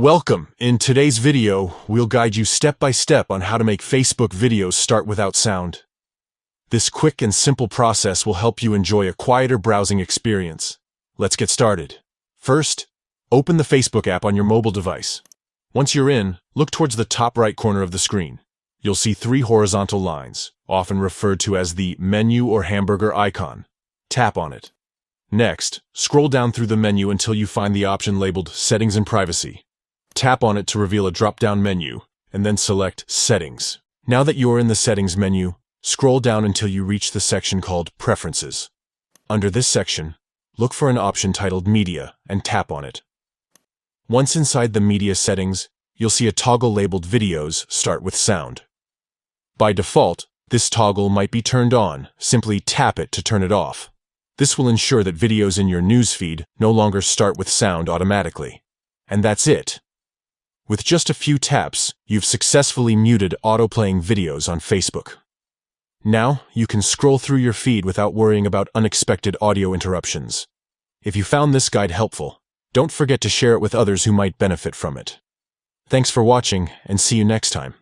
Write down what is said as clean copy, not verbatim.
Welcome. In today's video, we'll guide you step by step on how to make Facebook videos start without sound. This quick and simple process will help you enjoy a quieter browsing experience. Let's get started. First, open the Facebook app on your mobile device. Once you're in, look towards the top right corner of the screen. You'll see three horizontal lines, often referred to as the menu or hamburger icon. Tap on it. Next, scroll down through the menu until you find the option labeled Settings and Privacy. Tap on it to reveal a drop-down menu, and then select Settings. Now that you're in the Settings menu, scroll down until you reach the section called Preferences. Under this section, look for an option titled Media and tap on it. Once inside the Media settings, you'll see a toggle labeled Videos Start with Sound. By default, this toggle might be turned on. Simply tap it to turn it off. This will ensure that videos in your newsfeed no longer start with sound automatically. And that's it. With just a few taps, you've successfully muted auto-playing videos on Facebook. Now, you can scroll through your feed without worrying about unexpected audio interruptions. If you found this guide helpful, don't forget to share it with others who might benefit from it. Thanks for watching, and see you next time.